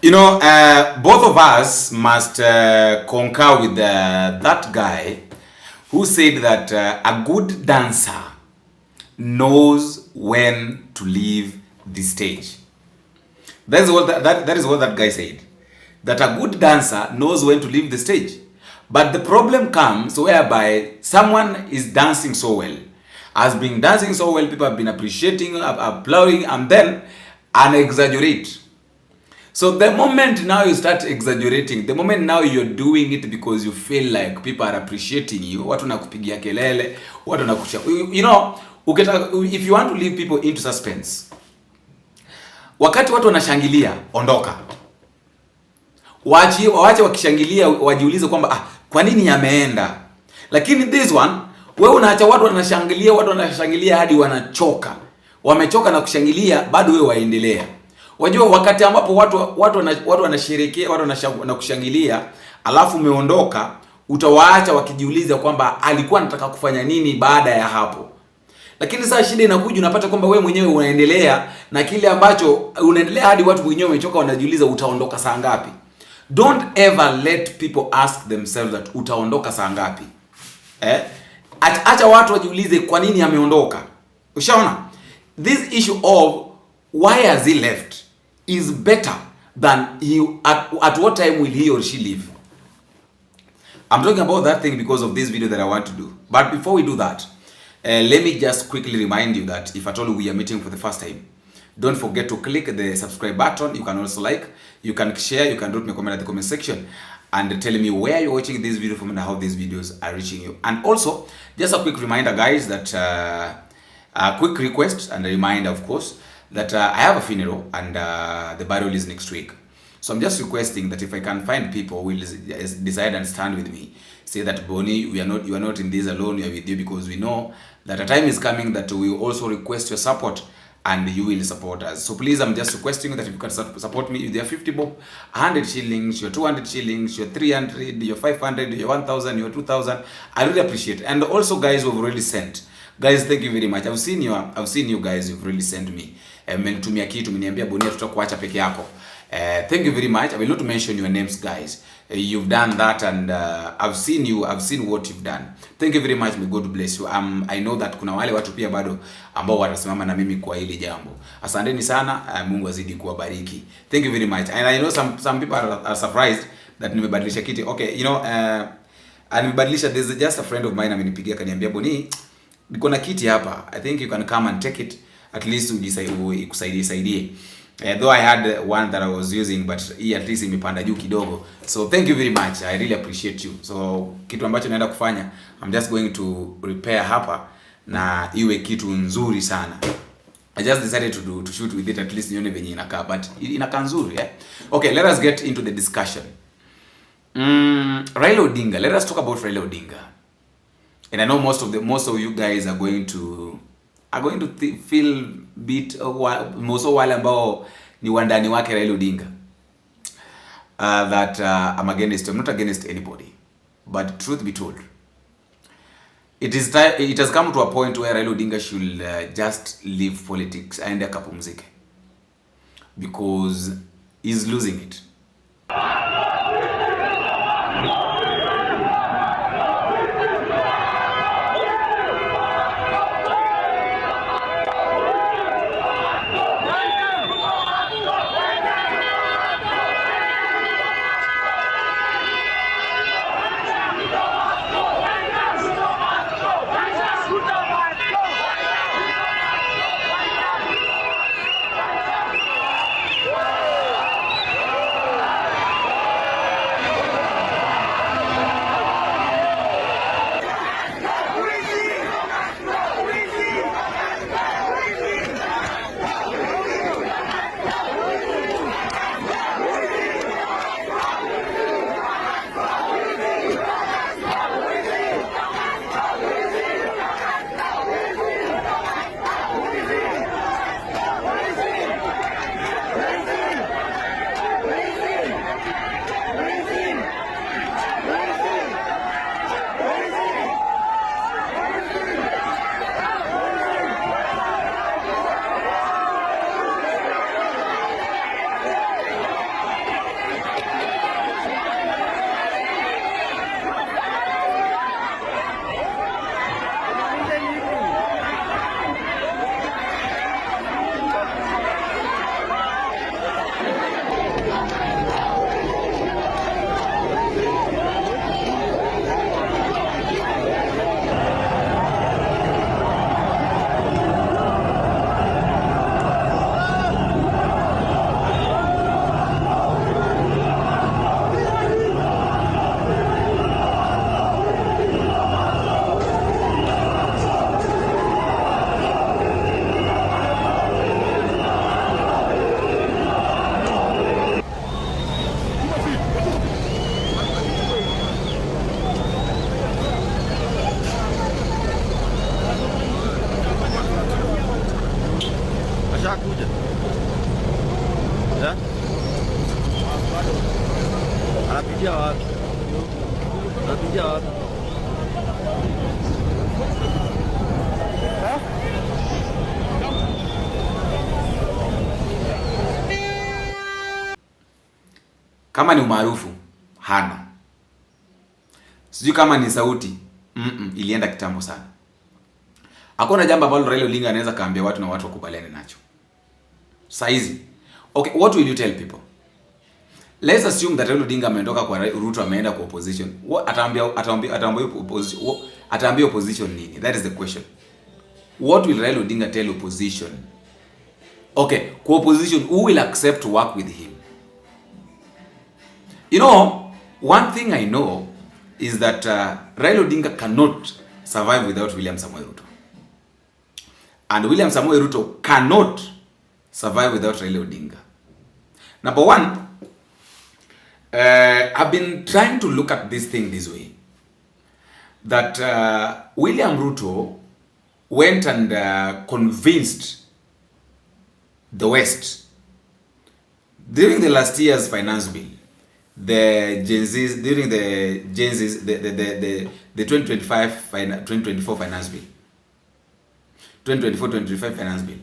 Both of us must concur with that guy who said that a good dancer knows when to leave the stage. That is what that guy said. That a good dancer knows when to leave the stage. But the problem comes whereby someone is dancing so well, has been dancing so well, people have been appreciating, applauding, and then exaggerate. So the moment now you start exaggerating, the moment now you're doing it because you feel like people are appreciating you, watu nakupigia kelele, watu nakusha, if you want to leave people into suspense, wakati watu wanashangilia, ondoka. Waache wakishangilia, wajiulize kwamba kwa nini yameenda. Lakini this one, wewe unaacha watu wanashangilia hadi wanachoka. Wamechoka na kushangilia, bado wewe waendelea. Wajua wakati ambapo watu wanasherehekea, watu kushangilia, alafu umeondoka, utawaacha wakijiuliza kwamba alikuwa anataka kufanya nini baada ya hapo. Lakini sasa shida inakuja, unapata kwamba wewe mwenyewe unaendelea na kile ambacho unaendelea hadi watu wenyewe wamechoka, wanajiuliza utaondoka saa ngapi. Don't ever let people ask themselves that utaondoka saa ngapi. Acha watu wajiulize kwa nini ameondoka. Ushaona? This issue of why has he left is better than at what time will he or she leave. I'm talking about that thing because of this video that I want to do. But before we do that, let me just quickly remind you that if at all we are meeting for the first time, don't forget to click the subscribe button. You can also like, you can share, you can drop me a comment at the comment section and tell me where you're watching this video from and how these videos are reaching you. And also, just a quick reminder, guys, that a quick request and a reminder, of course, that I have a funeral and the burial is next week. So I'm just requesting that if I can find people who will decide and stand with me, say that Bonnie, you are not in this alone, we are with you, because we know that a time is coming that we will also request your support and you will support us. So please, I'm just requesting that if you can support me, if there are 50 bob, 100 shillings, your 200 shillings, your 300, your 500, your 1000, your 2000, I really appreciate it. And also guys who have already sent, guys, thank you very much. I've seen you guys who've really sent me. Mmenitumia kitu, mmeniambia Bonia tutakuacha peke yako. Thank you very much. I will not mention your names, guys. You've done that and I've seen what you've done. Thank you very much. May God bless you. I know that kuna wale watu pia bado ambao watasimama na mimi kwa hili jambo. Asanteni sana. Mungu azidi kuwabariki. Thank you very much. And I know some people are surprised that nimebadilisha kiti. Okay, nimebadilisha. There's just a friend of mine amenipigia kaniambia, Boni, niko na kiti hapa. I think you can come and take it. At least ikusaidie. Though I had one that I was using, but at least imepanda juu kidogo. So thank you very much. I really appreciate you. So kitu ambacho naenda kufanya, I'm just going to repair hapa na iwe kitu nzuri sana. I just decided to shoot with it, at least nione venye inakaa, but inakaa nzuri, Okay, let us get into the discussion. Raila Odinga. Let us talk about Raila Odinga. And I know most of you guys are going to feel bit most wale ambao ni wandani wake Raila Odinga, that I'm not against anybody, but truth be told, it has come to a point where Raila Odinga should just leave politics and akapumzike, because he's losing it. Anapigia wapi? Anapigia wapi? Kama ni umaarufu hana, sijui kama ni sauti ilienda kitambo sana. Hakuna jambo ambalo Raila Odinga anaweza kaambia watu na watu wakubaliane nacho saizi. Okay, what will you tell people? Let's assume that Raila Odinga ametoka kwa Ruto, ameenda kwa opposition. Ataambia opposition nini? That is the question. What will Raila Odinga tell opposition? Okay, kwa opposition, who will accept to work with him? You know, one thing I know is that Raila Odinga cannot survive without William Samoei Ruto. And William Samoei Ruto cannot survive without Raila Odinga. Number one, I've been trying to look at this thing this way. That William Ruto went and convinced the West during the last year's finance bill, the Gen Z's, during the Gen Z's, the 2024 finance bill, 2024-2025 finance bill.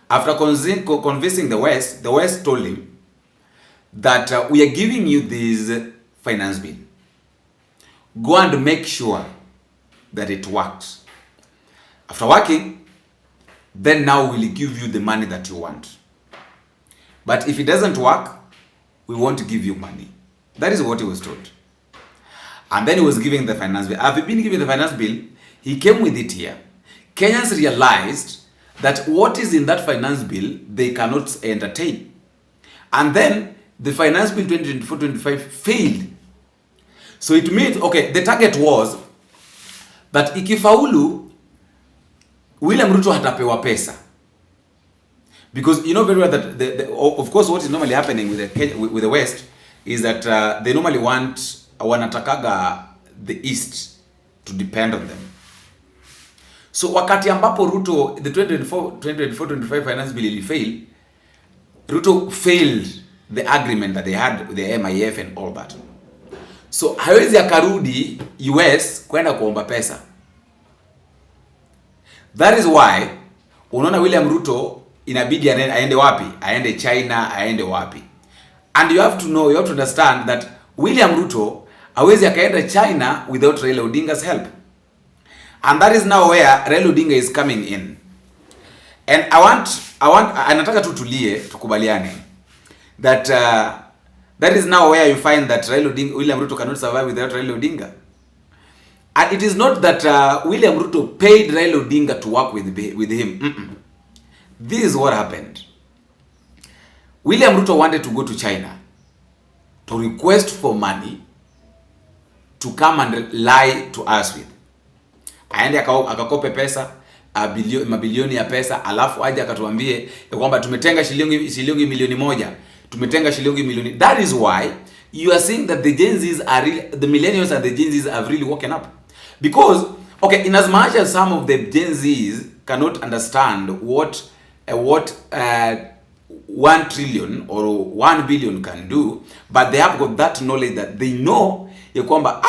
After convincing the West told him that we are giving you this finance bill. Go and make sure that it works. After working, then now we'll give you the money that you want. But if it doesn't work, we won't give you money. That is what he was told. And then he was giving the finance bill. After being given the finance bill, he came with it here. Kenyans realized that what is in that finance bill, they cannot entertain. And then the finance bill 2024-25 failed. So it means, okay, the target was that ikifaulu, William Ruto hatapewa pesa. Because you know very well that, of course, what is normally happening with the West is that they normally wanatakaga the East to depend on them. So wakati ambapo Ruto, the 2024-25 finance bill ili fail, Ruto failed the agreement that they had with the MIF and all that. So hawezi akarudi US kwenda kuomba pesa. That is why unaona William Ruto inabidi aende wapi? Aende China, aende wapi? And you have to know, you have to understand that William Ruto hawezi akaenda China without Raila Odinga's help. And that is now where Raila Odinga is coming in. And anataka tutulie, tukubaliane that that is now where you find that William Ruto cannot survive without Raila Odinga. And it is not that William Ruto paid Raila Odinga to work with him. This is what happened. William Ruto wanted to go to China to request for money to come and lie to us with. Aende akakope pesa, mabilioni ya pesa, alafu aje akatuambie kwamba tumetenga shilingi milioni moja. Tumetenga shilingi milioni. That is why you are seeing that the Gen Z's are really, the millennials and the Gen Z's have really woken up. Because, okay, in as much as some of the Gen Z's cannot understand what 1 trillion or 1 billion can do, but they have got that knowledge that they know kwamba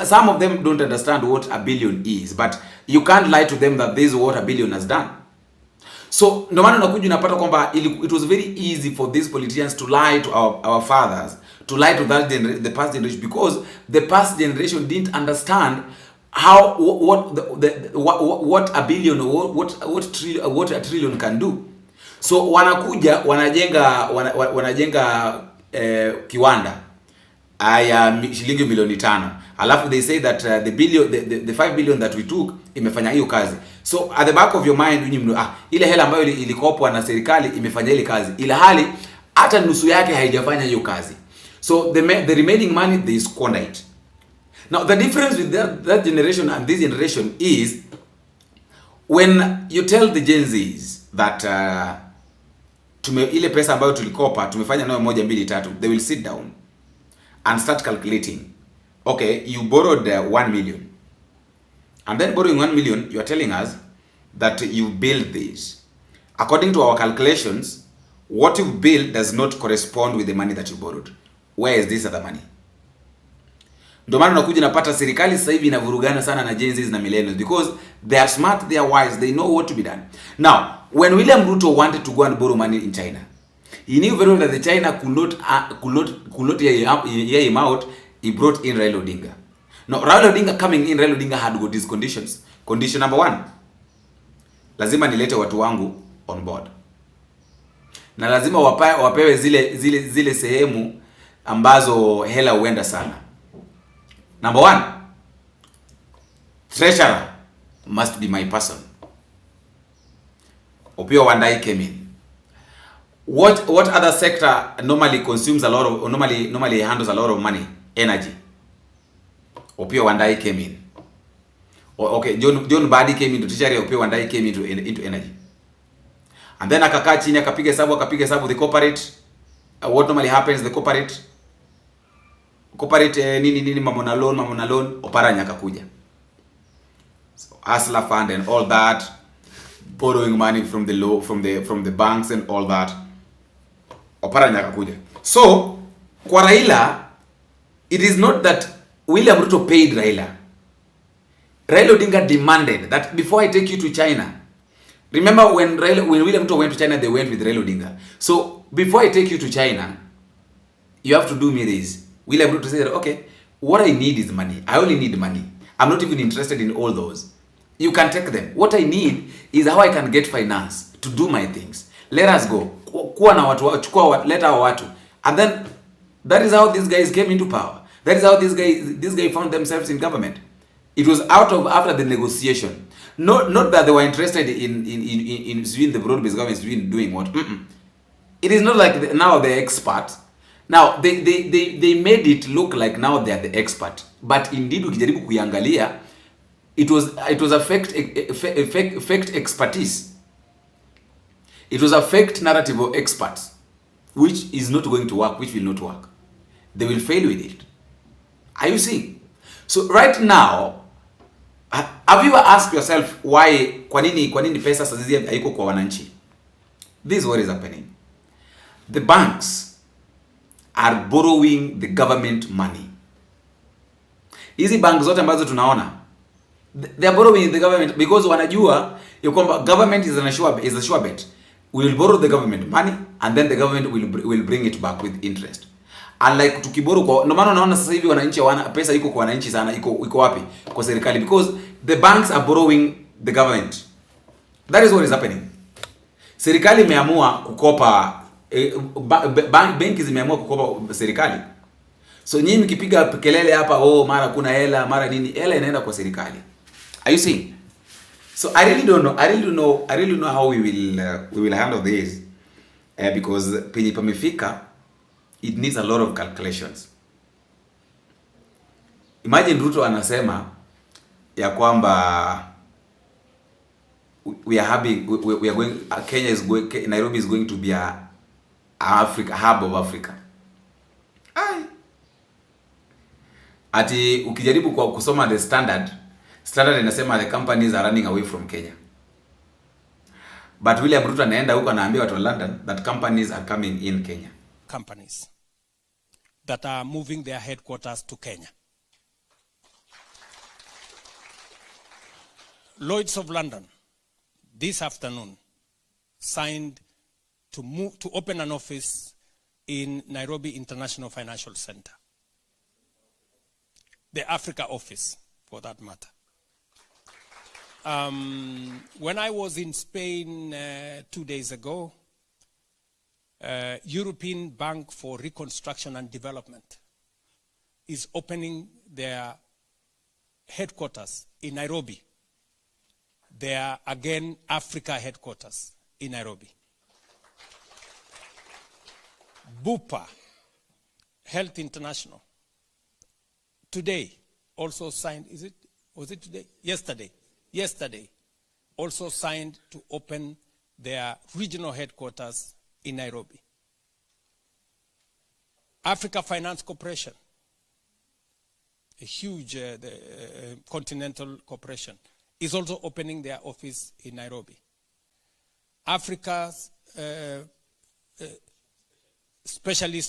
some of them don't understand what a billion is, but you can't lie to them that this is what a billion has done. So no maana unakuja unapata kwamba it was very easy for these politicians to lie to our fathers, to lie to the past generation, because the past generation didn't understand how what a billion or what a trillion can do. So wanakuja wanajenga kiwanda aya shilingi milioni 5, alafu they say that the 5 billion that we took imefanya hiyo kazi. So at the back of your mind ile hela ambayo ilikopwa na serikali imefanya ile kazi, ila hali hata nusu yake haijafanya hiyo kazi. So the remaining money they squander it. Now the difference with that generation and this generation is when you tell the Gen Z's that ile pesa ambayo tulikopa tumefanya nayo 1 2 3, they will sit down and start calculating. Okay, you borrowed 1 million. And then borrowing 1 million, you are telling us that you build this. According to our calculations, what you build does not correspond with the money that you borrowed. Where is this other money? Ndio maana unakuja napata serikali sasa hivi inavurugana sana na Gen Z na millennials because they are smart, they are wise, they know what to be done. Now, when William Ruto wanted to go and borrow money in China, he knew very well that the China could not hear him out. He brought in Raila Odinga. Now, Raila Odinga coming in, Raila Odinga had got these conditions. Condition number 1, lazima nilete watu wangu on board. Na lazima wapewe zile sehemu ambazo hela huenda sana. Number 1, treasurer must be my person. Opiyo Wandayi came in. What other sector normally consumes a lot of, normally handles a lot of money? Energy. Opiyo Wandayi came in. Okay, John Badi came into treasury. Opiyo Wandayi came into energy. And then akakaa chini akapiga hesabu the corporate. What normally happens, the corporate nini mamona loan Oparanya akakuja. So hustler fund and all that, borrowing money from the banks and all that. Oparanya akakuja. So kwa Raila, it is not that William Ruto paid Raila. Raila Odinga demanded that before I take you to China. Remember when William Ruto went to China, they went with Raila Odinga. So before I take you to China, you have to do me this. William Ruto said, okay, what I need is money. I only need money. I'm not even interested in all those. You can take them. What I need is how I can get finance to do my things. Let us go. Kuwa na watu, chukua, let our watu. And then that is how these guys came into power. That is how this guy found themselves in government. It was after the negotiation. Not that they were interested in the broad-based government doing what. It is not like now they're experts. Now they made it look like now they are the expert, but indeed ukijaribu kuiangalia, it was a fake expertise. It was a fake narrative of experts, which is not going to work, which will not work. They will fail with it. Are you seeing? So right now, have you ever asked yourself why, kwa nini pesa sasa haiko kwa wananchi? This is what is happening. The banks are borrowing the government money. Hizi bank zote ambazo tunaona, they are borrowing the government because wanajua ya kwamba government is a sure bet. We will borrow the government money and then the government will bring it back with interest. Unlike tukiboro kwa, ndio maana unaona sasa hivi wananchi wana pesa iko kwa wananchi sana, iko wapi? Kwa serikali, because the banks are borrowing the government. That is what is happening. Serikali imeamua kukopa, benki zimeamua kukopa serikali. So nyinyi mkipiga kelele hapa, oh mara kuna hela, mara nini, hela inaenda kwa serikali. Are you seeing? So I really don't know how we will handle this, because penye pamefika, it needs a lot of calculations. Imagine Ruto anasema ya kwamba we are going, Kenya is going, Nairobi is going to be a Africa hub of Africa. Ati ukijaribu kwa kusoma the standard inasema the companies are running away from Kenya. But William Ruto anaenda huko anaambia watu wa London that companies are coming in Kenya. Companies that are moving their headquarters to Kenya. Lloyd's of London this afternoon signed to open an office in Nairobi International Financial Center. The Africa office, for that matter. When I was in Spain 2 days ago, European Bank for Reconstruction and Development is opening their headquarters in Nairobi. They are again Africa headquarters in Nairobi. Bupa Health International today also signed, was it today? Yesterday also signed to open their regional headquarters in Nairobi. Africa Finance Corporation, a huge continental corporation, is also opening their office in Nairobi. Africa's specialty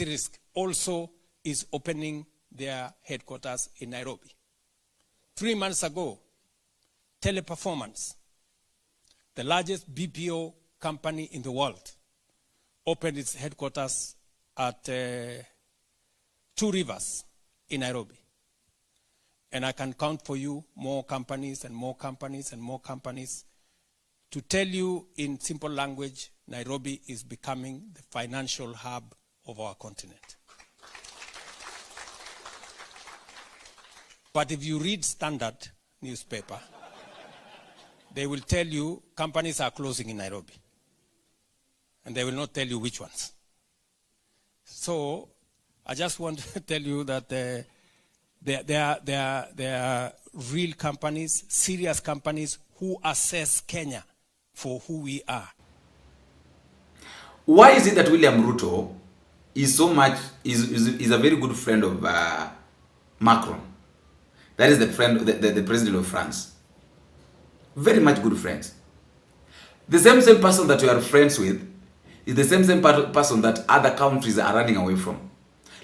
risk also is opening their headquarters in Nairobi. 3 months ago, Teleperformance, the largest BPO company in the world, opened its headquarters at Two Rivers in Nairobi. And I can count for you more companies and more companies and more companies. To tell you in simple language, Nairobi is becoming the financial hub of our continent. But if you read Standard newspaper, they will tell you companies are closing in Nairobi. And they will not tell you which ones. So I just want to tell you that there are real companies, serious companies who assess Kenya for who we are. Why is it that William Ruto is a very good friend of Macron? That is the president of France. Very much good friends. The same person that you are friends with is the same person that other countries are running away from.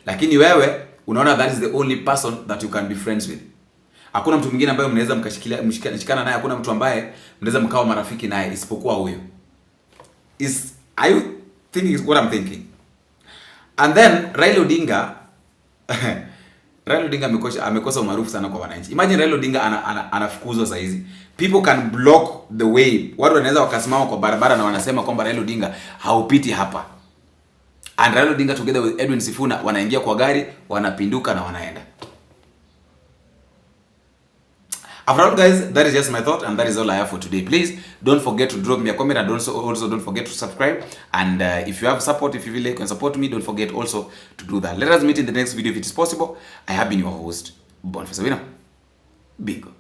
Lakini wewe unaona that is the only person that you can be friends with. Hakuna mtu mwingine ambaye mnaweza mkashikana naye, hakuna mtu ambaye mnaweza mkawa marafiki naye isipokuwa huyo. Are you thinking what I'm thinking? And then Raila Odinga amekosa umaarufu sana kwa wananchi. Imagine Raila Odinga anafukuzwa saa hizi. People can block the way. Watu wanaweza wakasimama kwa barabara na wanasema kwamba Raila Odinga haupiti hapa. And Raila Odinga together with Edwin Sifuna wanaingia kwa gari, wanapinduka na wanaenda. After all guys, that is just my thought and that is all I have for today. Please don't forget to drop me a comment and also don't forget to subscribe. And if you have support, if you feel like you can support me, don't forget also to do that. Let us meet in the next video if it is possible. I have been your host, Boniface Sabina. Bingo.